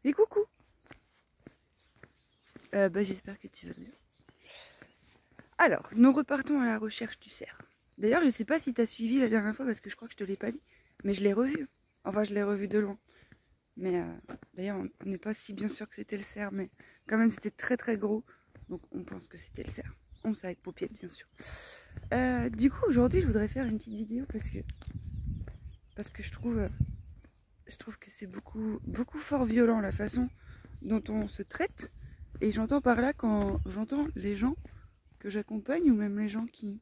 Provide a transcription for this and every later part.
Et coucou. J'espère que tu vas bien. Alors, nous repartons à la recherche du cerf. D'ailleurs, je sais pas si tu as suivi la dernière fois, parce que je crois que je te l'ai pas dit, mais je l'ai revu. Enfin, je l'ai revu de loin. Mais d'ailleurs, on n'est pas si bien sûr que c'était le cerf, mais quand même, c'était très très gros. Donc, on pense que c'était le cerf. On sait avec paupiètes, bien sûr. Du coup, aujourd'hui, je voudrais faire une petite vidéo parce que je trouve que c'est beaucoup fort violent la façon dont on se traite. Et j'entends par là, quand j'entends les gens que j'accompagne, ou même les gens qui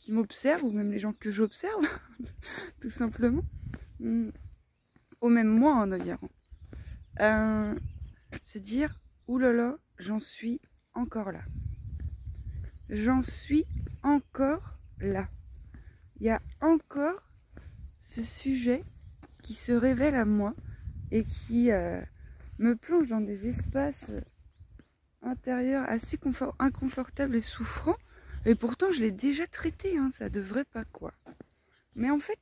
m'observent, ou même les gens que j'observe, tout simplement, ou même moi en d'ailleurs, se dire, oulala, j'en suis encore là. J'en suis encore là. Il y a encore ce sujet qui se révèle à moi et qui me plonge dans des espaces intérieurs assez inconfortables et souffrants. Et pourtant, je l'ai déjà traité, hein, ça devrait pas quoi. Mais en fait,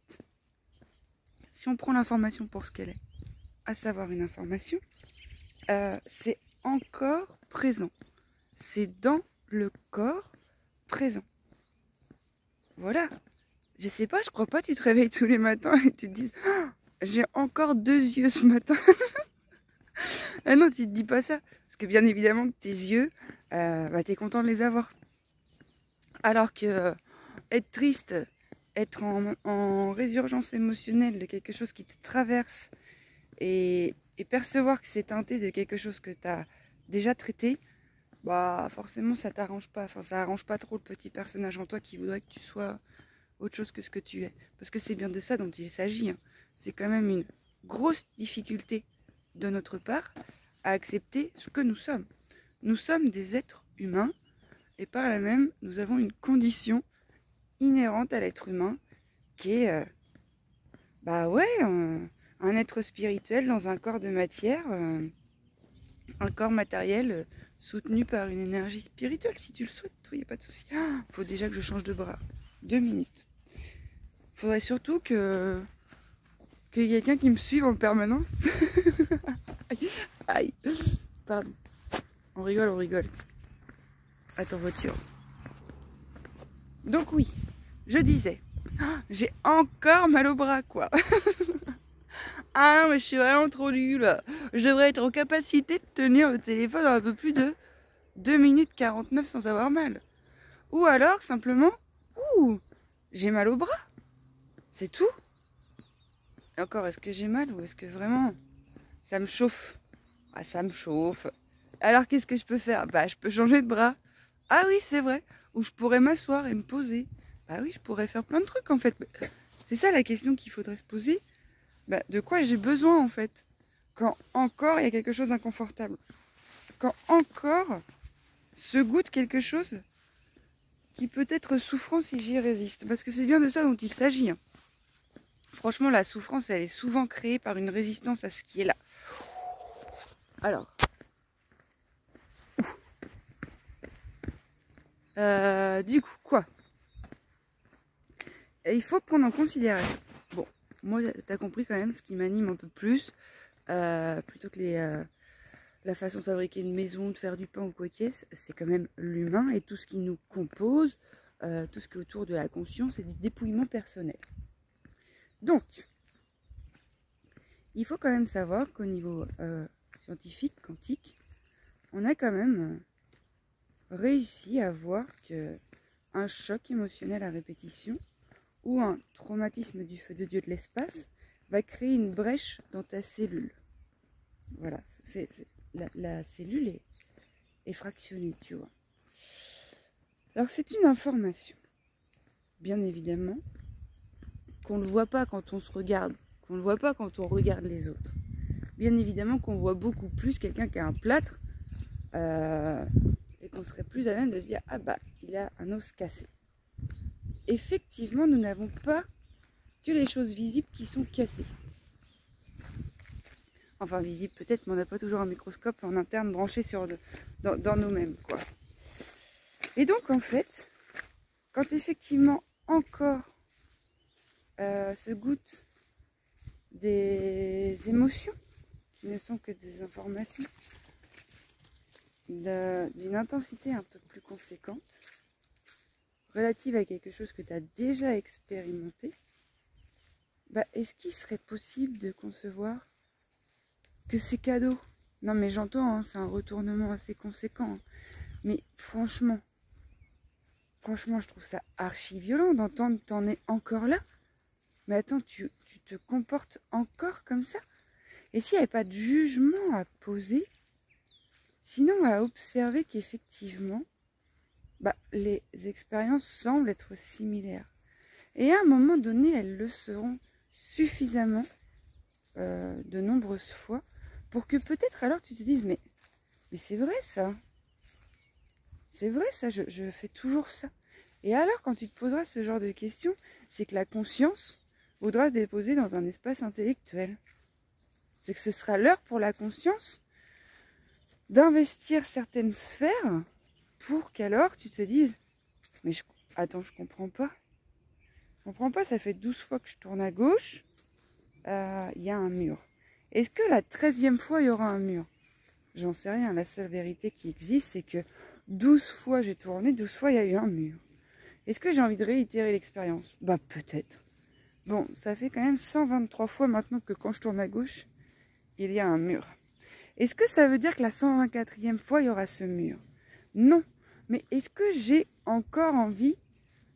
si on prend l'information pour ce qu'elle est, à savoir une information, c'est encore présent. C'est dans le corps présent. Voilà. Je sais pas, je crois pas, tu te réveilles tous les matins et tu te dis oh, j'ai encore 2 yeux ce matin. Ah non, tu te dis pas ça. Parce que bien évidemment que tes yeux, t'es content de les avoir. Alors que être triste, être en résurgence émotionnelle de quelque chose qui te traverse et percevoir que c'est teinté de quelque chose que tu as déjà traité, bah forcément ça t'arrange pas. Enfin, ça arrange pas trop le petit personnage en toi qui voudrait que tu sois autre chose que ce que tu es. Parce que c'est bien de ça dont il s'agit. Hein. C'est quand même une grosse difficulté de notre part à accepter ce que nous sommes. Nous sommes des êtres humains et par là même, nous avons une condition inhérente à l'être humain qui est un être spirituel dans un corps de matière, un corps matériel soutenu par une énergie spirituelle. Si tu le souhaites, il n'y a pas de souci. Faut déjà que je change de bras. 2 minutes. Faudrait surtout qu'il y ait quelqu'un qui me suive en permanence. Aïe. Pardon. On rigole, on rigole. Attends, voiture. Donc oui, je disais, j'ai encore mal au bras, quoi. Ah non, mais je suis vraiment trop nulle. Je devrais être en capacité de tenir le téléphone un peu plus de 2 minutes 49 sans avoir mal. Ou alors, simplement, j'ai mal au bras. C'est tout. Et encore, est-ce que j'ai mal ou est-ce que vraiment ça me chauffe? Ah, ça me chauffe. Alors, qu'est-ce que je peux faire? Bah, je peux changer de bras. Ah oui, c'est vrai. Ou je pourrais m'asseoir et me poser. Bah oui, je pourrais faire plein de trucs, en fait. C'est ça la question qu'il faudrait se poser. Bah, de quoi j'ai besoin, en fait? Quand encore il y a quelque chose d'inconfortable. Quand encore se goûte quelque chose qui peut être souffrant si j'y résiste. Parce que c'est bien de ça dont il s'agit. Hein. Franchement, la souffrance, elle est souvent créée par une résistance à ce qui est là. Alors. Du coup, quoi? Il faut prendre en considération. Bon, moi, t'as compris quand même ce qui m'anime un peu plus. Plutôt que la façon de fabriquer une maison, de faire du pain ou quoi qu'est-ce, c'est quand même l'humain et tout ce qui nous compose, tout ce qui est autour de la conscience et du dépouillement personnel. Donc, il faut quand même savoir qu'au niveau scientifique, quantique, on a quand même réussi à voir qu'un choc émotionnel à répétition ou un traumatisme du feu de Dieu de l'espace va créer une brèche dans ta cellule. Voilà, la cellule est fractionnée, tu vois. Alors c'est une information, bien évidemment, qu'on ne voit pas quand on se regarde, qu'on ne voit pas quand on regarde les autres. Bien évidemment qu'on voit beaucoup plus quelqu'un qui a un plâtre et qu'on serait plus à même de se dire « Ah bah, il a un os cassé ». Effectivement, nous n'avons pas que les choses visibles qui sont cassées. Enfin, visibles peut-être, mais on n'a pas toujours un microscope en interne branché dans nous-mêmes, quoi. Et donc, en fait, quand effectivement, encore se goûtent des émotions qui ne sont que des informations d'une intensité un peu plus conséquente, relative à quelque chose que tu as déjà expérimenté, bah, est-ce qu'il serait possible de concevoir que c'est cadeau? Non mais j'entends, hein, c'est un retournement assez conséquent, hein. Mais franchement, je trouve ça archi violent d'entendre t'en es encore là. Mais attends, tu te comportes encore comme ça? Et s'il n'y avait pas de jugement à poser, sinon à observer qu'effectivement, bah, les expériences semblent être similaires. Et à un moment donné, elles le seront suffisamment de nombreuses fois pour que peut-être alors tu te dises, mais c'est vrai ça. C'est vrai ça, je fais toujours ça. Et alors quand tu te poseras ce genre de questions, c'est que la conscience voudra se déposer dans un espace intellectuel. C'est que ce sera l'heure pour la conscience d'investir certaines sphères pour qu'alors tu te dises, mais attends, je comprends pas. Je comprends pas, ça fait 12 fois que je tourne à gauche, il y a un mur. Est-ce que la 13e fois, il y aura un mur? J'en sais rien, la seule vérité qui existe, c'est que 12 fois j'ai tourné, 12 fois il y a eu un mur. Est-ce que j'ai envie de réitérer l'expérience? Bah peut-être. Bon, ça fait quand même 123 fois maintenant que quand je tourne à gauche, il y a un mur. Est-ce que ça veut dire que la 124e fois, il y aura ce mur? Non. Mais est-ce que j'ai encore envie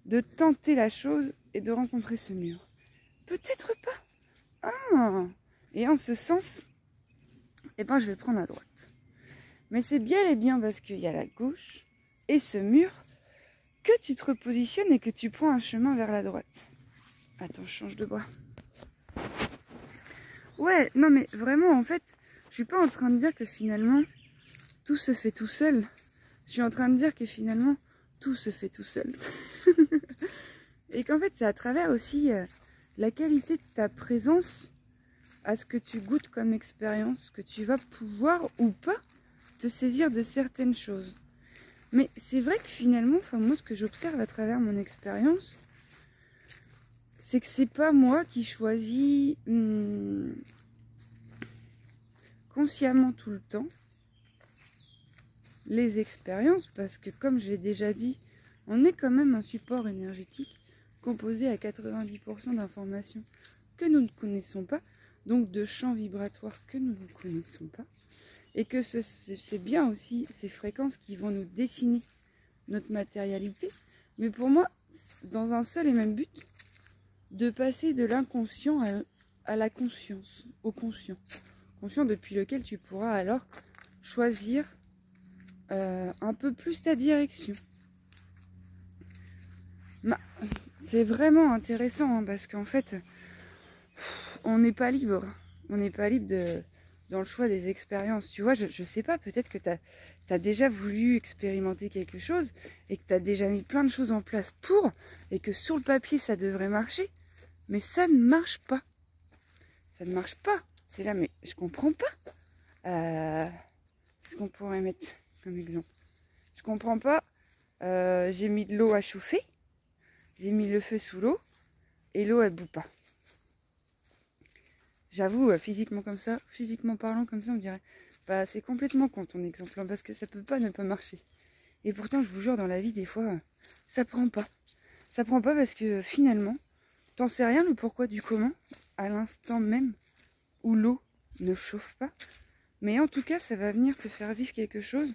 de tenter la chose et de rencontrer ce mur? Peut-être pas. Ah. Et en ce sens, eh ben, je vais prendre à droite. Mais c'est bien et bien parce qu'il y a la gauche et ce mur que tu te repositionnes et que tu prends un chemin vers la droite. Attends, je change de bras. Ouais, non mais vraiment, en fait, je suis pas en train de dire que finalement, tout se fait tout seul. Je suis en train de dire que finalement, tout se fait tout seul. Et qu'en fait, c'est à travers aussi la qualité de ta présence à ce que tu goûtes comme expérience, que tu vas pouvoir ou pas te saisir de certaines choses. Mais c'est vrai que finalement, enfin moi ce que j'observe à travers mon expérience, c'est que c'est pas moi qui choisis consciemment tout le temps les expériences, parce que comme je l'ai déjà dit, on est quand même un support énergétique composé à 90% d'informations que nous ne connaissons pas, donc de champs vibratoires que nous ne connaissons pas. Et que c'est bien aussi ces fréquences qui vont nous dessiner notre matérialité. Mais pour moi, dans un seul et même but, de passer de l'inconscient à la conscience, au conscient. Conscient depuis lequel tu pourras alors choisir un peu plus ta direction. C'est vraiment intéressant hein, parce qu'en fait, on n'est pas libre. On n'est pas libre dans le choix des expériences. Tu vois, je sais pas, peut-être que tu as déjà voulu expérimenter quelque chose et que tu as déjà mis plein de choses en place pour, et que sur le papier ça devrait marcher, mais ça ne marche pas. Ça ne marche pas. C'est là, mais je comprends pas. Qu'est-ce qu'on pourrait mettre comme exemple? Je comprends pas. J'ai mis de l'eau à chauffer, j'ai mis le feu sous l'eau et l'eau elle bout pas. J'avoue, physiquement comme ça, physiquement parlant comme ça, on dirait, bah c'est complètement con ton exemple, hein, parce que ça peut pas ne pas marcher. Et pourtant, je vous jure, dans la vie, des fois, ça prend pas. Ça prend pas parce que finalement, t'en sais rien le pourquoi du comment, à l'instant même où l'eau ne chauffe pas. Mais en tout cas, ça va venir te faire vivre quelque chose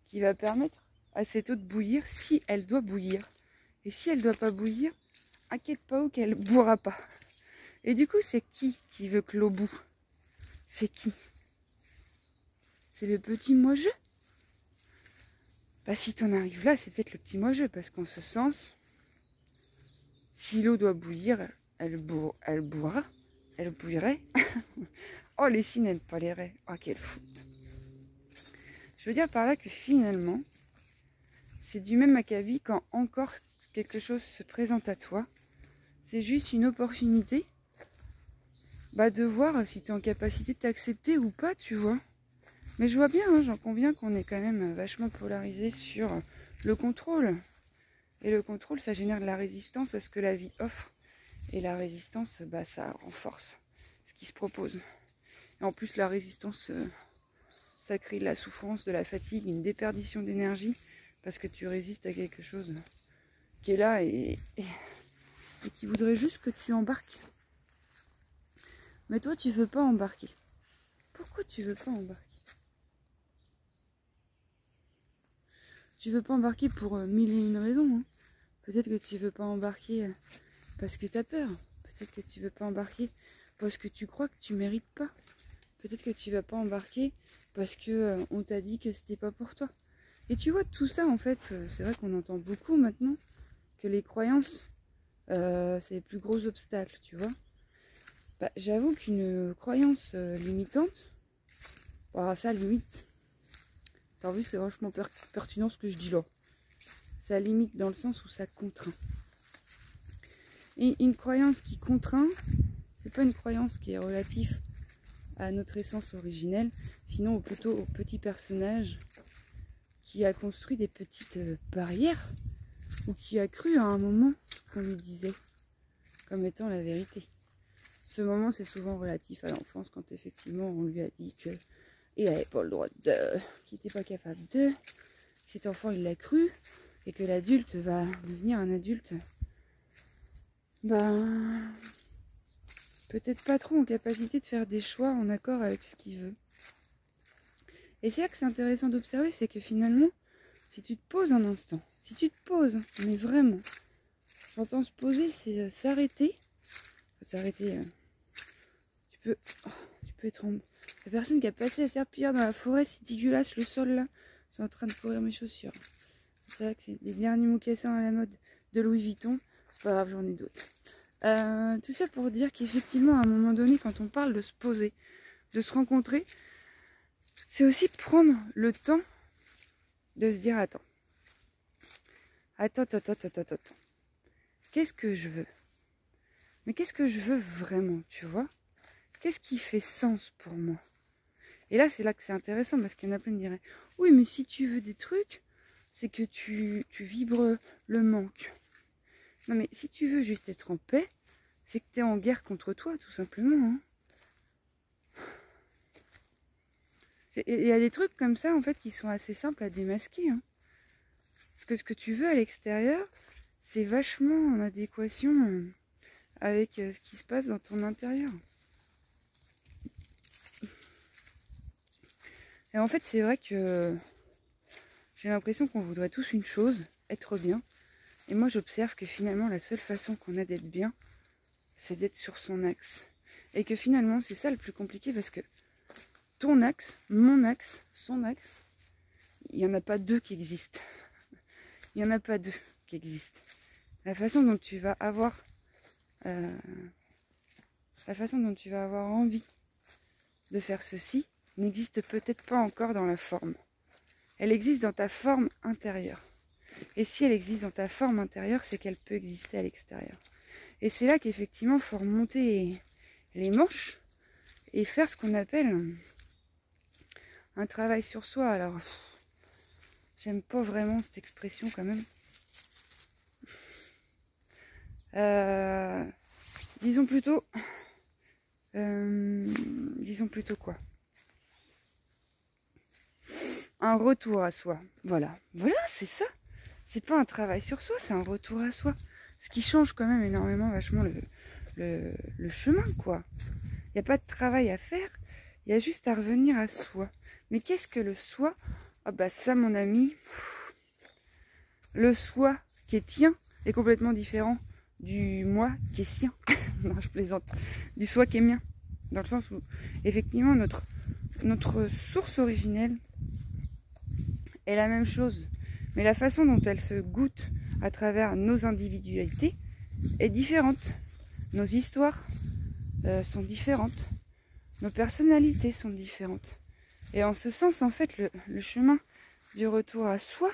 qui va permettre à cette eau de bouillir si elle doit bouillir. Et si elle doit pas bouillir, inquiète pas qu'elle boira pas. Et du coup, c'est qui veut que l'eau boue? C'est qui? C'est le petit moi-je? Bah si t'en arrives là, c'est peut-être le petit moi-je, parce qu'en ce sens, si l'eau doit bouillir, elle boira, elle bouillerait. Oh, les si n'aiment pas les raies. Oh, quelle foute. Je veux dire par là que finalement, c'est du même acabit quand encore quelque chose se présente à toi. C'est juste une opportunité de voir si tu es en capacité de t'accepter ou pas, tu vois. Mais je vois bien, hein, j'en conviens qu'on est quand même vachement polarisé sur le contrôle. Et le contrôle, ça génère de la résistance à ce que la vie offre. Et la résistance, ça renforce ce qui se propose. Et en plus, la résistance, ça crée de la souffrance, de la fatigue, une déperdition d'énergie, parce que tu résistes à quelque chose qui est là et qui voudrait juste que tu embarques. Mais toi, tu veux pas embarquer. Pourquoi tu veux pas embarquer? Tu veux pas embarquer pour mille et une raisons. Hein. Peut-être que tu veux pas embarquer parce que tu as peur. Peut-être que tu veux pas embarquer parce que tu crois que tu mérites pas. Peut-être que tu vas pas embarquer parce que on t'a dit que c'était pas pour toi. Et tu vois, tout ça, en fait, c'est vrai qu'on entend beaucoup maintenant que les croyances, c'est les plus gros obstacles, tu vois. Bah, j'avoue qu'une croyance limitante, bah, ça limite. T'as vu, c'est vachement pertinent ce que je dis là. Ça limite dans le sens où ça contraint. Et une croyance qui contraint, c'est pas une croyance qui est relative à notre essence originelle, sinon plutôt au petit personnage qui a construit des petites barrières ou qui a cru à un moment ce qu'on lui disait comme étant la vérité. Ce moment, c'est souvent relatif à l'enfance quand effectivement on lui a dit que il n'avait pas le droit de, qu'il n'était pas capable de, cet enfant il l'a cru, et que l'adulte va devenir un adulte, ben, peut-être pas trop en capacité de faire des choix en accord avec ce qu'il veut. Et c'est là que c'est intéressant d'observer, c'est que finalement, si tu te poses un instant, si tu te poses, mais vraiment, j'entends se poser, c'est s'arrêter, tu peux être en... La personne qui a passé la serpillière dans la forêt, c'est dégueulasse, le sol là, c'est en train de pourrir mes chaussures. C'est vrai que c'est des derniers mocassins à la mode de Louis Vuitton, c'est pas grave, j'en ai d'autres. Tout ça pour dire qu'effectivement, à un moment donné, quand on parle de se poser, de se rencontrer, c'est aussi prendre le temps de se dire, attends, qu'est-ce que je veux? Mais qu'est-ce que je veux vraiment, tu vois? Qu'est-ce qui fait sens pour moi? Et là, c'est là que c'est intéressant, parce qu'il y en a plein qui diraient, oui, mais si tu veux des trucs, c'est que tu vibres le manque. Non, mais si tu veux juste être en paix, c'est que tu es en guerre contre toi, tout simplement. Hein. Il y a des trucs comme ça, en fait, qui sont assez simples à démasquer. Hein. Parce que ce que tu veux à l'extérieur, c'est vachement en adéquation avec ce qui se passe dans ton intérieur. Et en fait, c'est vrai que j'ai l'impression qu'on voudrait tous une chose, être bien. Et moi, j'observe que finalement, la seule façon qu'on a d'être bien, c'est d'être sur son axe. Et que finalement, c'est ça le plus compliqué, parce que ton axe, mon axe, son axe, il n'y en a pas deux qui existent. Il n'y en a pas deux qui existent. La façon dont tu vas avoir envie de faire ceci n'existe peut-être pas encore dans la forme. Elle existe dans ta forme intérieure. Et si elle existe dans ta forme intérieure, c'est qu'elle peut exister à l'extérieur. Et c'est là qu'effectivement, il faut remonter les manches et faire ce qu'on appelle un travail sur soi. Alors, j'aime pas vraiment cette expression quand même. Disons plutôt quoi? Un retour à soi. Voilà, c'est ça. C'est pas un travail sur soi, c'est un retour à soi. Ce qui change quand même énormément, vachement le chemin, quoi. Il n'y a pas de travail à faire, il y a juste à revenir à soi. Mais qu'est-ce que le soi? Ah bah ça, mon ami, le soi qui est tien est complètement différent du moi qui est sien. Non, je plaisante. Du soi qui est mien. Dans le sens où, effectivement, notre source originelle est la même chose. Mais la façon dont elle se goûte à travers nos individualités est différente. Nos histoires sont différentes. Nos personnalités sont différentes. Et en ce sens, en fait, le chemin du retour à soi,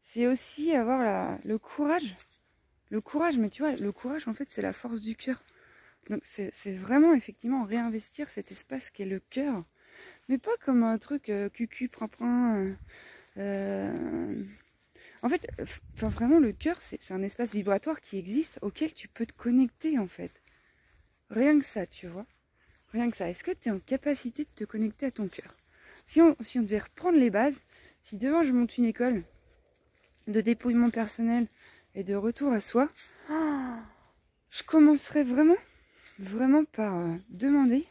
c'est aussi avoir le courage. Le courage, mais tu vois, le courage, en fait, c'est la force du cœur. Donc, c'est vraiment, effectivement, réinvestir cet espace qu'est le cœur. Mais pas comme un truc cucu, prin-prin. En fait, vraiment, le cœur, c'est un espace vibratoire qui existe, auquel tu peux te connecter, en fait. Rien que ça, tu vois. Rien que ça. Est-ce que tu es en capacité de te connecter à ton cœur? Si on devait reprendre les bases, si demain je monte une école de dépouillement personnel et de retour à soi, je commencerais vraiment par demander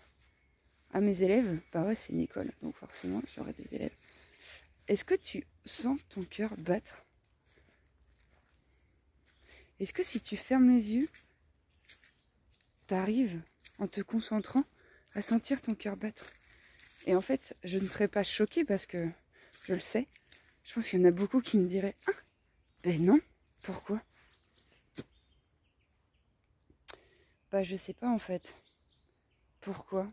à mes élèves, bah ouais c'est une école, donc forcément j'aurai des élèves. Est-ce que tu sens ton cœur battre? Est-ce que si tu fermes les yeux, tu arrives en te concentrant à sentir ton cœur battre? Et en fait, je ne serais pas choquée parce que je le sais. Je pense qu'il y en a beaucoup qui me diraient « Ah, ben non, pourquoi ?» Bah je sais pas en fait. Pourquoi?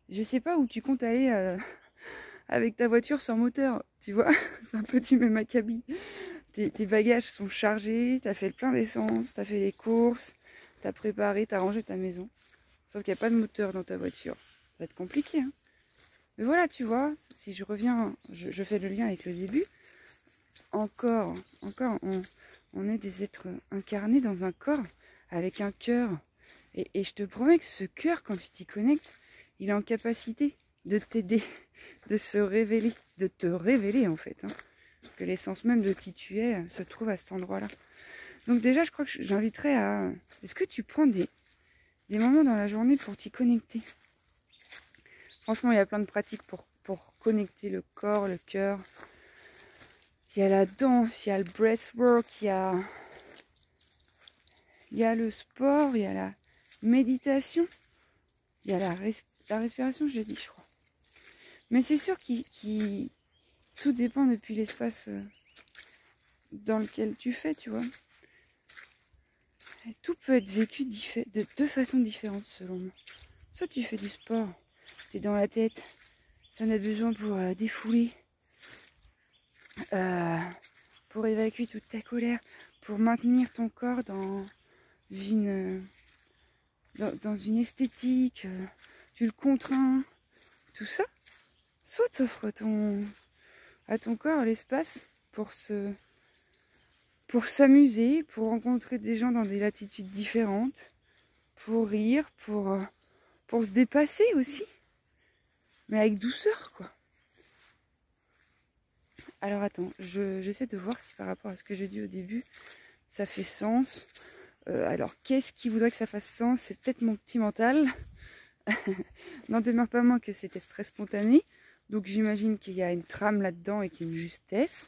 Je sais pas où tu comptes aller avec ta voiture sans moteur, tu vois. C'est un peu du même acabit. Tes bagages sont chargés, t'as fait le plein d'essence, t'as fait les courses, t'as préparé, t'as rangé ta maison. Sauf qu'il n'y a pas de moteur dans ta voiture. Ça va être compliqué, hein. Mais voilà, tu vois, si je reviens, je fais le lien avec le début. Encore, on est des êtres incarnés dans un corps avec un cœur. Et je te promets que ce cœur, quand tu t'y connectes, il est en capacité de t'aider, de se révéler, de te révéler en fait. Hein. Parce que l'essence même de qui tu es se trouve à cet endroit-là. Donc déjà, je crois que j'inviterais à... Est-ce que tu prends des moments dans la journée pour t'y connecter? Franchement, il y a plein de pratiques pour connecter le corps, le cœur. Il y a la danse, il y a le breathwork, il y a le sport, il y a la méditation, il y a la respiration, je l'ai dit, je crois. Mais c'est sûr que tout dépend depuis l'espace dans lequel tu fais, tu vois. Et tout peut être vécu de deux façons différentes, selon moi. Soit tu fais du sport, tu es dans la tête, tu en as besoin pour défouler, pour évacuer toute ta colère, pour maintenir ton corps dans une esthétique, tu le contrains, tout ça. Soit tu offres à ton corps l'espace pour s'amuser, pour rencontrer des gens dans des latitudes différentes, pour rire, pour se dépasser aussi, mais avec douceur, quoi. Alors attends, j'essaie de voir si par rapport à ce que j'ai dit au début, ça fait sens. Alors, qu'est-ce qui voudrait que ça fasse sens? C'est peut-être mon petit mental. N'en demeure pas moins que c'était très spontané. Donc j'imagine qu'il y a une trame là-dedans et qu'il y a une justesse.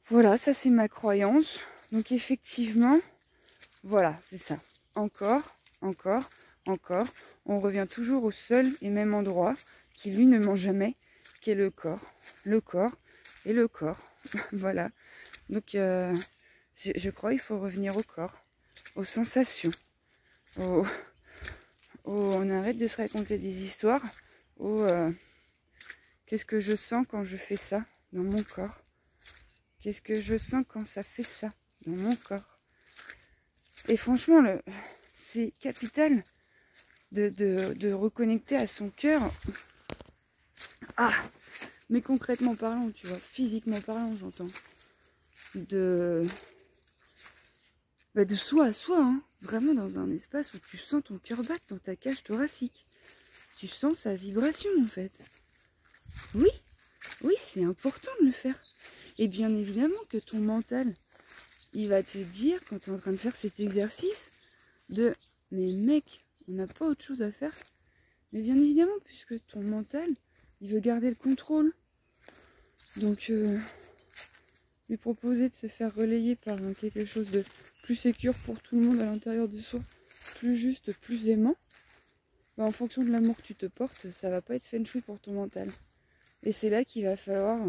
Voilà, ça c'est ma croyance. Donc effectivement, voilà, c'est ça. Encore. On revient toujours au seul et même endroit qui lui ne ment jamais, qui est le corps. Le corps et le corps. Voilà. Donc je crois qu'il faut revenir au corps, aux sensations, on arrête de se raconter des histoires, qu'est-ce que je sens quand je fais ça dans mon corps? Qu'est-ce que je sens quand ça fait ça dans mon corps? Et franchement, c'est capital de reconnecter à son cœur. Ah, mais concrètement parlant, tu vois, physiquement parlant, j'entends. De soi à soi, hein. Vraiment dans un espace où tu sens ton cœur battre dans ta cage thoracique. Tu sens sa vibration en fait. Oui, c'est important de le faire. Et bien évidemment que ton mental, il va te dire quand tu es en train de faire cet exercice de « mais mec, on n'a pas autre chose à faire ». Mais bien évidemment, puisque ton mental, il veut garder le contrôle. Donc, lui proposer de se faire relayer par quelque chose de plus sécure pour tout le monde à l'intérieur de soi, plus juste, plus aimant, bah en fonction de l'amour que tu te portes, ça va pas être feng shui pour ton mental. Et c'est là qu'il va falloir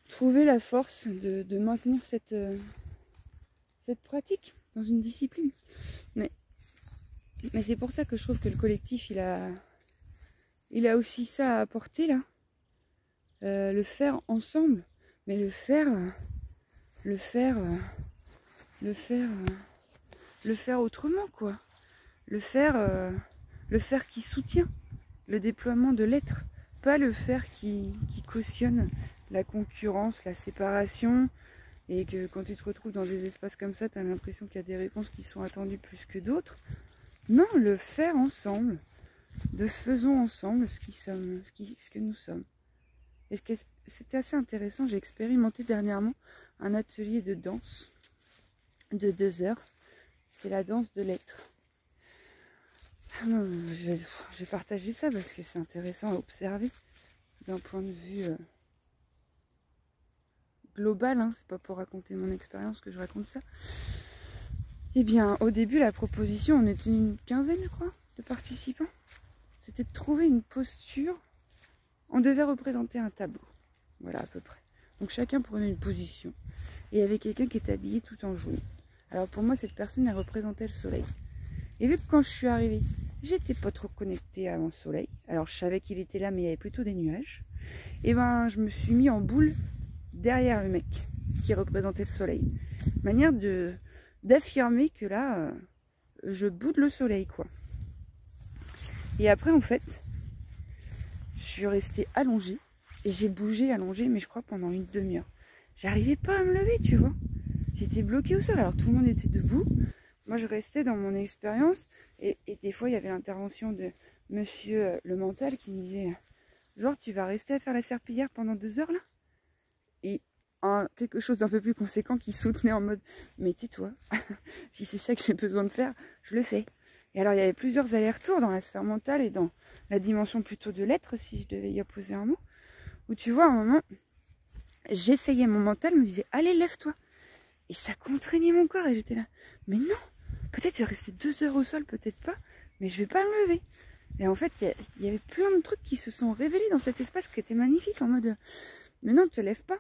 trouver la force de maintenir cette pratique dans une discipline. Mais c'est pour ça que je trouve que le collectif, il a aussi ça à apporter là. Le faire ensemble, mais le faire autrement, quoi. Le faire qui soutient le déploiement de l'être, pas le faire qui cautionne la concurrence, la séparation, et que quand tu te retrouves dans des espaces comme ça, tu as l'impression qu'il y a des réponses qui sont attendues plus que d'autres. Non, le faire ensemble. De faisons ensemble ce que nous sommes. Et c'était assez intéressant. J'ai expérimenté dernièrement un atelier de danse de 2 heures. C'est la danse de l'être. Je vais partager ça parce que c'est intéressant à observer d'un point de vue global. Hein. C'est pas pour raconter mon expérience que je raconte ça. Eh bien, au début, la proposition, on était une quinzaine, je crois, de participants. C'était de trouver une posture. On devait représenter un tableau. Voilà, à peu près. Donc chacun prenait une position. Et il y avait quelqu'un qui était habillé tout en jaune. Alors pour moi, cette personne, elle représentait le soleil. Et vu que quand je suis arrivée, j'étais pas trop connectée à mon soleil. Alors je savais qu'il était là, mais il y avait plutôt des nuages. Et ben, je me suis mis en boule derrière le mec qui représentait le soleil. Manière d'affirmer que là, je boude le soleil, quoi. Et après, en fait, je suis restée allongée. Et j'ai bougé, allongée, mais je crois pendant une demi-heure. J'arrivais pas à me lever, tu vois. J'étais bloquée au sol. Alors tout le monde était debout. Moi, je restais dans mon expérience. Et des fois, il y avait l'intervention de monsieur le mental qui me disait, genre, tu vas rester à faire la serpillière pendant 2 heures, là? Et quelque chose d'un peu plus conséquent qui soutenait en mode, mais tais-toi. Si c'est ça que j'ai besoin de faire, je le fais. Et alors, il y avait plusieurs allers-retours dans la sphère mentale et dans la dimension plutôt de l'être, si je devais y opposer un mot. Où tu vois, à un moment, j'essayais, mon mental me disait, allez, lève-toi. Et ça contraignait mon corps et j'étais là, mais non, peut-être je vais rester 2 heures au sol, peut-être pas, mais je vais pas me lever. Et en fait, il y avait plein de trucs qui se sont révélés dans cet espace qui était magnifique, en mode, mais non, ne te lève pas.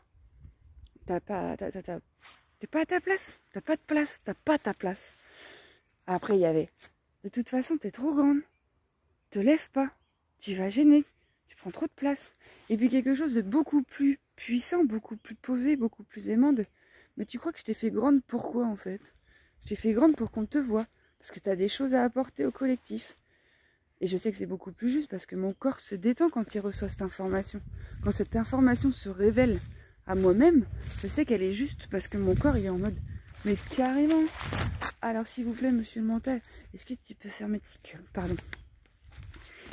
T'es pas à ta place, t'as pas de place, t'as pas ta place. Après, il y avait, de toute façon, t'es trop grande, te lève pas, tu vas gêner, tu prends trop de place. Et puis quelque chose de beaucoup plus puissant, beaucoup plus posé, beaucoup plus aimant de... Mais tu crois que je t'ai fait grande pourquoi en fait? Je t'ai fait grande pour qu'on te voie, parce que tu as des choses à apporter au collectif. Et je sais que c'est beaucoup plus juste parce que mon corps se détend quand il reçoit cette information. Quand cette information se révèle à moi-même, je sais qu'elle est juste parce que mon corps il est en mode, mais carrément. Alors s'il vous plaît monsieur le mental, est-ce que tu peux fermer tes gueules? Pardon.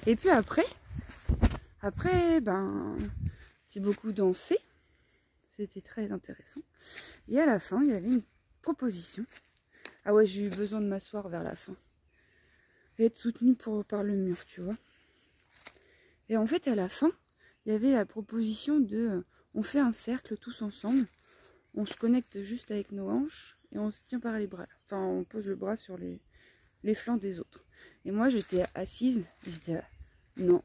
Et puis après, ben, j'ai beaucoup dansé. C'était très intéressant. Et à la fin, il y avait une proposition. Ah ouais, j'ai eu besoin de m'asseoir vers la fin. Et être soutenue par le mur, tu vois. Et en fait, à la fin, il y avait la proposition de... on fait un cercle tous ensemble. On se connecte juste avec nos hanches. Et on se tient par les bras. Enfin, on pose le bras sur les flancs des autres. Et moi, j'étais assise. Et j'étais là, non.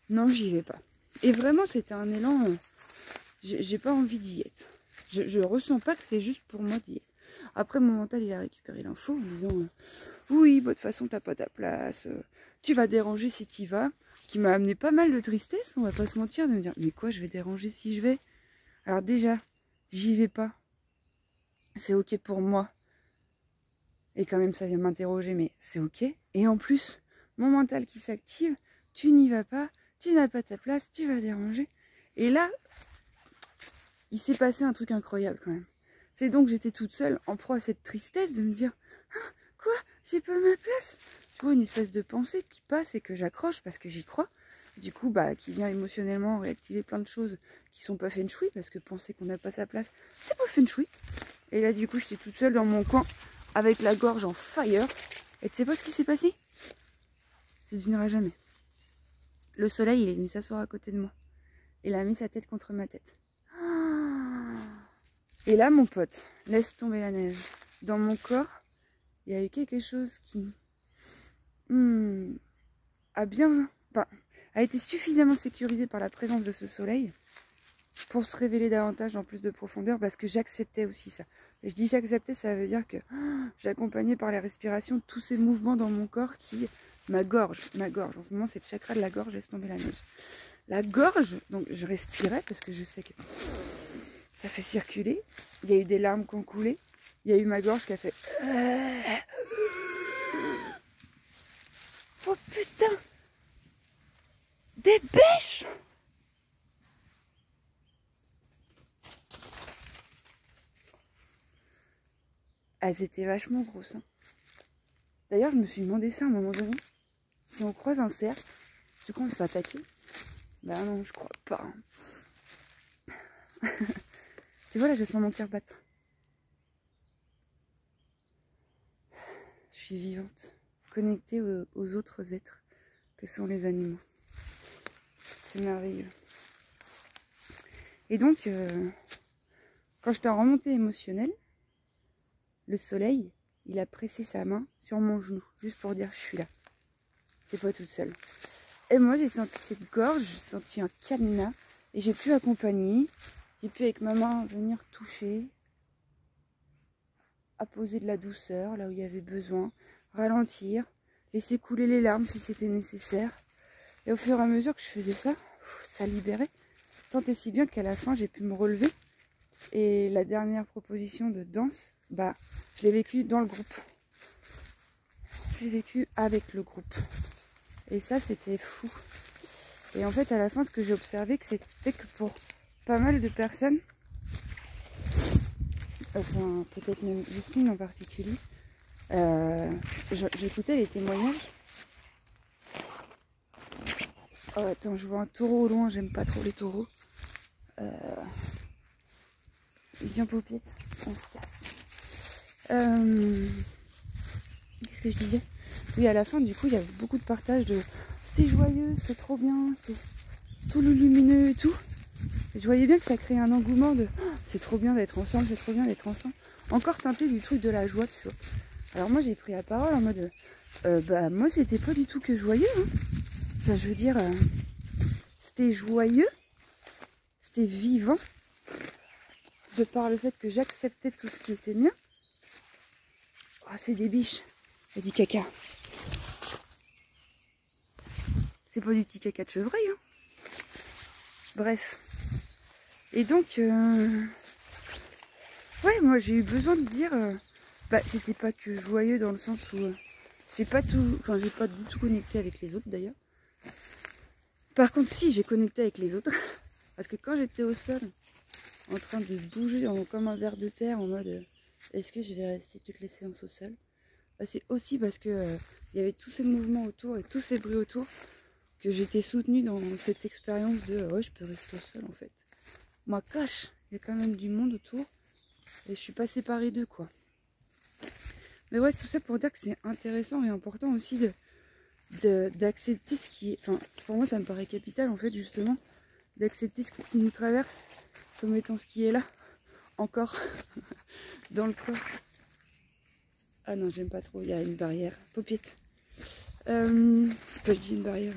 Non, j'y vais pas. Et vraiment, c'était un élan... j'ai pas envie d'y être. Je ressens pas que c'est juste pour moi d'y être. Après, mon mental, il a récupéré l'info en disant oui, de toute façon, t'as pas ta place. Tu vas déranger si t'y vas. Qui m'a amené pas mal de tristesse, on va pas se mentir, de me dire mais quoi, je vais déranger si je vais? Alors déjà, j'y vais pas. C'est ok pour moi. Et quand même, ça vient m'interroger, mais c'est ok. Et en plus, mon mental qui s'active, tu n'y vas pas, tu n'as pas ta place, tu vas déranger. Et là, il s'est passé un truc incroyable quand même. C'est donc j'étais toute seule en proie à cette tristesse de me dire ah, quoi, j'ai pas ma place. Tu vois, une espèce de pensée qui passe et que j'accroche parce que j'y crois. Du coup, bah, qui vient émotionnellement réactiver plein de choses qui sont pas feng shui parce que penser qu'on n'a pas sa place, c'est pas feng shui. Et là, du coup, j'étais toute seule dans mon coin avec la gorge en fire. Et tu sais pas ce qui s'est passé? Tu devineras jamais. Le soleil, il est venu s'asseoir à côté de moi. Il a mis sa tête contre ma tête. Et là, mon pote, laisse tomber la neige. Dans mon corps, il y a eu quelque chose qui a été suffisamment sécurisé par la présence de ce soleil pour se révéler davantage en plus de profondeur parce que j'acceptais aussi ça. Et je dis j'acceptais, ça veut dire que j'accompagnais par la respiration tous ces mouvements dans mon corps qui... Ma gorge, en ce moment c'est le chakra de la gorge, laisse tomber la neige. La gorge, donc je respirais parce que je sais que ça fait circuler. Il y a eu des larmes qui ont coulé. Il y a eu ma gorge qui a fait... Oh putain! Des bêches! Elles étaient vachement grosses. Hein. D'ailleurs, je me suis demandé ça à un moment donné. Si on croise un cerf, du coup on se fait attaquer. Bah non, je crois pas. Tu vois là, je sens mon cœur battre. Je suis vivante, connectée aux autres êtres que sont les animaux. C'est merveilleux. Et donc, quand j'étais en remontée émotionnelle, le soleil, il a pressé sa main sur mon genou, juste pour dire je suis là. T'es pas toute seule. Et moi j'ai senti cette gorge, j'ai senti un cadenas, et j'ai pu accompagner, j'ai pu avec ma main venir toucher, apposer de la douceur là où il y avait besoin, ralentir, laisser couler les larmes si c'était nécessaire. Et au fur et à mesure que je faisais ça, ça libérait. Tant et si bien qu'à la fin j'ai pu me relever. Et la dernière proposition de danse, bah je l'ai vécue dans le groupe. Je l'ai vécue avec le groupe. Et ça c'était fou. Et en fait à la fin ce que j'ai observé, c'était que pour pas mal de personnes, enfin peut-être même Justine en particulier, j'écoutais les témoignages. Oh attends, je vois un taureau au loin, j'aime pas trop les taureaux. Viens Paupiette, on se casse. Qu'est-ce que je disais? Oui, à la fin du coup il y avait beaucoup de partage de c'était joyeux, c'était trop bien, c'était tout lumineux et tout. Et je voyais bien que ça créait un engouement de oh, c'est trop bien d'être ensemble, c'est trop bien d'être ensemble. Encore teinté du truc de la joie, tu vois. Alors moi j'ai pris la parole en mode bah moi c'était pas du tout que joyeux. Hein. Enfin, je veux dire, c'était joyeux, c'était vivant, de par le fait que j'acceptais tout ce qui était mien. Oh, c'est des biches. Elle dit caca. C'est pas du petit caca de chevreuil. Hein. Bref. Et donc, ouais, moi j'ai eu besoin de dire, bah c'était pas que joyeux dans le sens où j'ai pas tout, enfin j'ai pas du tout connecté avec les autres d'ailleurs. Par contre, si j'ai connecté avec les autres, parce que quand j'étais au sol, en train de bouger comme un ver de terre, en mode est-ce que je vais rester toute les séances au sol, bah, c'est aussi parce que il y avait tous ces mouvements autour et tous ces bruits autour que j'étais soutenue dans cette expérience de ouais, je peux rester au sol en fait. Moi, cache, il y a quand même du monde autour et je suis pas séparée d'eux quoi. Mais ouais, tout ça pour dire que c'est intéressant et important aussi d'accepter ce qui est. Enfin, pour moi, ça me paraît capital en fait, justement, d'accepter ce qui nous traverse comme étant ce qui est là, encore, dans le corps. Ah non, j'aime pas trop, il y a une barrière. Paupiette. Je dis une barrière,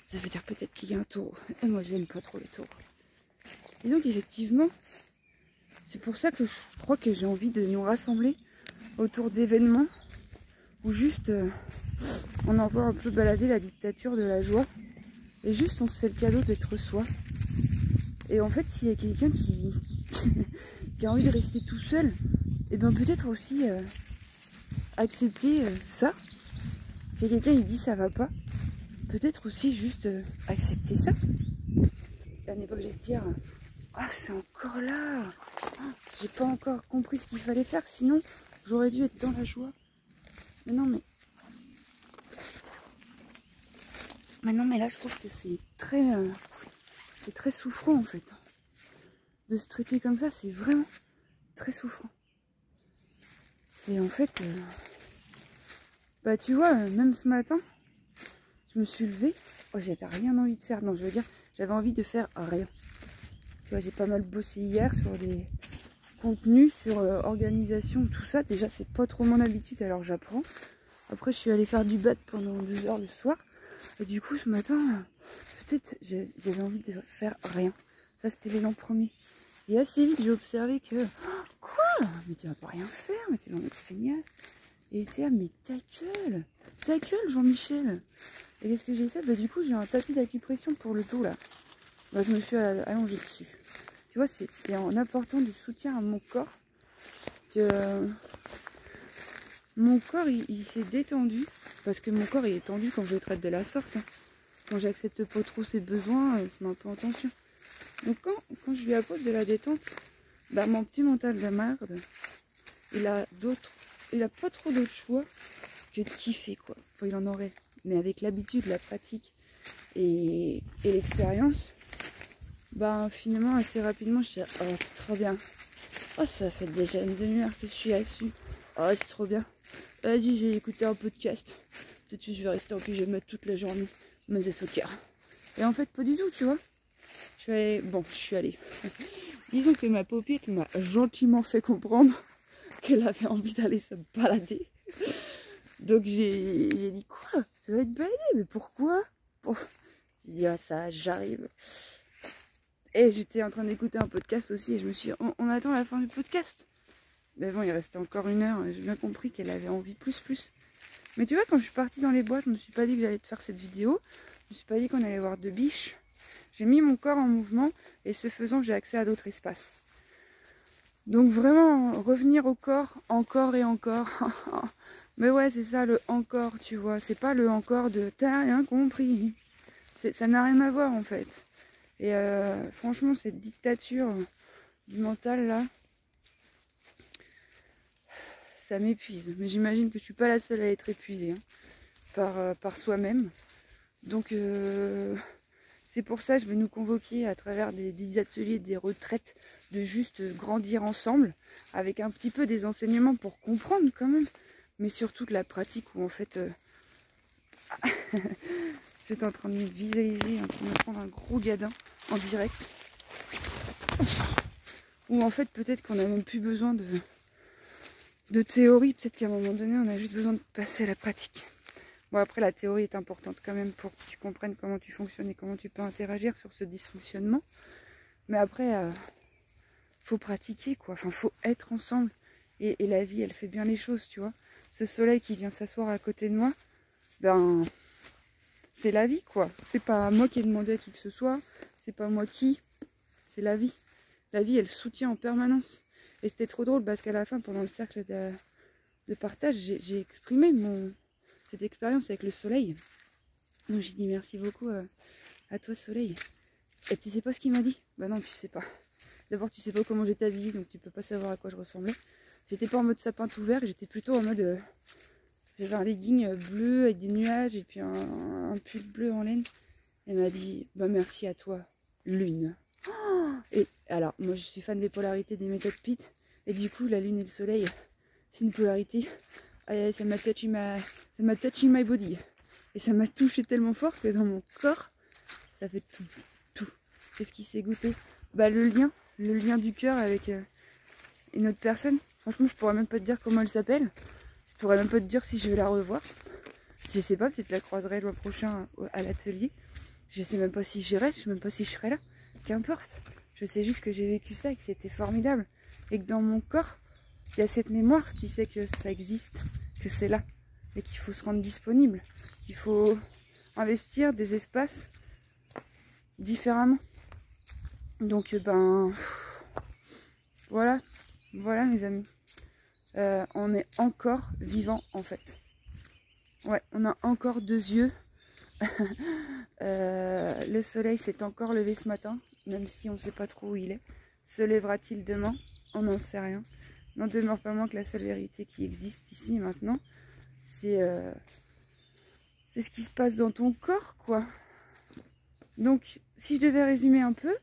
ça veut dire peut-être qu'il y a un taureau. Et moi, j'aime pas trop les taureaux. Et donc, effectivement, c'est pour ça que je crois que j'ai envie de nous rassembler autour d'événements où juste on envoie un peu balader la dictature de la joie et juste on se fait le cadeau d'être soi. Et en fait, s'il y a quelqu'un qui a envie de rester tout seul, et bien peut-être aussi accepter ça. Si quelqu'un il dit ça va pas, peut-être aussi juste accepter ça. On n'est pas obligé de dire ah c'est encore là, j'ai pas encore compris ce qu'il fallait faire, sinon j'aurais dû être dans la joie. Mais non mais là je trouve que c'est très souffrant en fait. De se traiter comme ça, c'est vraiment très souffrant. Et en fait, bah tu vois, même ce matin, je me suis levée, oh j'avais rien envie de faire, non je veux dire, j'avais envie de faire rien. Tu vois, j'ai pas mal bossé hier sur des contenus, sur organisation, tout ça. Déjà, c'est pas trop mon habitude, alors j'apprends. Après, je suis allée faire du bat pendant 2 heures le soir. Et du coup, ce matin, peut-être, j'avais envie de faire rien. Ça, c'était l'élan premier. Et assez vite, j'ai observé que... Quoi? Mais tu vas pas rien faire, mais t'es dans notre feignasse. Et j'étais là, mais ta gueule, Jean-Michel. Et qu'est-ce que j'ai fait? Bah du coup, j'ai un tapis d'acupression pour le dos, là. Bah, je me suis allongée dessus. Tu vois, c'est en apportant du soutien à mon corps que... Mon corps, il s'est détendu. Parce que mon corps, il est tendu quand je le traite de la sorte. Hein. Quand j'accepte pas trop ses besoins, il se met un peu en tension. Donc quand je lui apporte de la détente, bah mon petit mental de merde, il a pas trop d'autres choix que de kiffer, quoi. Enfin, il en aurait. Mais avec l'habitude, la pratique et l'expérience, ben finalement, assez rapidement, je disais, oh, c'est trop bien. Oh, ça fait déjà une demi-heure que je suis là-dessus. Oh, c'est trop bien. Vas-y, j'ai écouté un podcast. Tout de suite, je vais rester en pyjama toute la journée. Motherfucker. Et en fait, pas du tout, tu vois. Je suis allée... Bon, je suis allée. Disons que ma paupiette m'a gentiment fait comprendre qu'elle avait envie d'aller se balader. Donc j'ai dit, quoi? Ça va être baladé? Mais pourquoi? Bon. J'ai dit, ah, ça, j'arrive. Et j'étais en train d'écouter un podcast aussi et je me suis dit, on attend la fin du podcast. Mais bon, il restait encore 1 heure et j'ai bien compris qu'elle avait envie plus. Mais tu vois, quand je suis partie dans les bois, je me suis pas dit que j'allais te faire cette vidéo. Je me suis pas dit qu'on allait voir de biches. J'ai mis mon corps en mouvement et ce faisant, j'ai accès à d'autres espaces. Donc vraiment, revenir au corps, encore et encore. Mais ouais, c'est ça le encore, tu vois. C'est pas le encore de t'as rien compris. Ça n'a rien à voir en fait. Et franchement, cette dictature du mental là, ça m'épuise. Mais j'imagine que je suis pas la seule à être épuisée par soi-même. Donc c'est pour ça que je vais nous convoquer à travers des ateliers, des retraites, de juste grandir ensemble, avec un petit peu des enseignements pour comprendre quand même, mais surtout de la pratique où en fait, j'étais en train de me visualiser, en train de me prendre un gros gadin en direct, où en fait peut-être qu'on n'a même plus besoin de théorie, peut-être qu'à un moment donné on a juste besoin de passer à la pratique. Bon, après, la théorie est importante quand même pour que tu comprennes comment tu fonctionnes et comment tu peux interagir sur ce dysfonctionnement. Mais après, faut pratiquer, quoi. Enfin, faut être ensemble. Et la vie, elle fait bien les choses, tu vois. Ce soleil qui vient s'asseoir à côté de moi, ben, c'est la vie, quoi. C'est pas moi qui ai demandé à qui que ce soit. C'est pas moi qui. C'est la vie. La vie, elle soutient en permanence. Et c'était trop drôle parce qu'à la fin, pendant le cercle de partage, j'ai exprimé cette expérience avec le soleil. Donc j'ai dit merci beaucoup à toi soleil. Et tu sais pas ce qu'il m'a dit? Bah non, tu sais pas. D'abord tu sais pas comment j'étais habillée, donc tu peux pas savoir à quoi je ressemblais. J'étais pas en mode sapin tout vert, j'étais plutôt en mode... j'avais un legging bleu avec des nuages et puis un pull bleu en laine. Elle m'a dit bah merci à toi lune. Oh, et alors moi je suis fan des polarités des méthodes Pitt. Et du coup la lune et le soleil c'est une polarité. Ça m'a touché my body. Et ça m'a touché tellement fort que dans mon corps, ça fait tout. Qu'est-ce qui s'est goûté? Bah le lien du cœur avec une autre personne. Franchement, je pourrais même pas te dire comment elle s'appelle. Je pourrais même pas te dire si je vais la revoir. Je sais pas, peut-être la croiserai le mois prochain à l'atelier. Je sais même pas si j'irai, je sais même pas si je serai là. Qu'importe. Je sais juste que j'ai vécu ça et que c'était formidable. Et que dans mon corps, il y a cette mémoire qui sait que ça existe, que c'est là. Et qu'il faut se rendre disponible. Qu'il faut investir des espaces différemment. Donc ben voilà mes amis. On est encore vivant en fait. Ouais, on a encore 2 yeux. Le soleil s'est encore levé ce matin, même si on ne sait pas trop où il est. Se lèvera-t-il demain? On n'en sait rien. N'en demeure pas moins que la seule vérité qui existe ici et maintenant, c'est ce qui se passe dans ton corps, quoi. Donc, si je devais résumer un peu,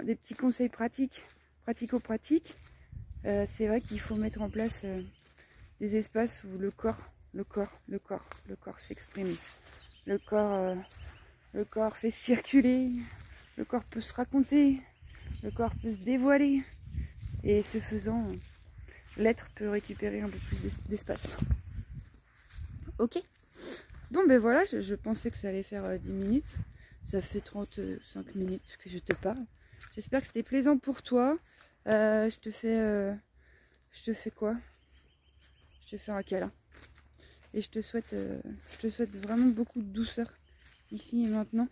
des petits conseils pratico-pratiques, c'est vrai qu'il faut mettre en place des espaces où le corps s'exprime. Le corps fait circuler, le corps peut se raconter, le corps peut se dévoiler. Et ce faisant, l'être peut récupérer un peu plus d'espace. Ok. Bon ben voilà, je pensais que ça allait faire 10 minutes. Ça fait 35 minutes que je te parle. J'espère que c'était plaisant pour toi. Je te fais quoi? Je te fais un câlin. Et je te souhaite vraiment beaucoup de douceur ici et maintenant.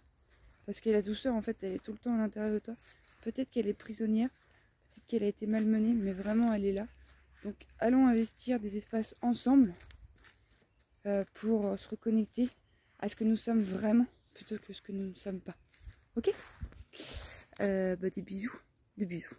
Parce que la douceur, en fait, elle est tout le temps à l'intérieur de toi. Peut-être qu'elle est prisonnière, peut-être qu'elle a été malmenée, mais vraiment, elle est là. Donc, allons investir des espaces ensemble pour se reconnecter à ce que nous sommes vraiment, plutôt que ce que nous ne sommes pas. Ok? Des bisous. Des bisous.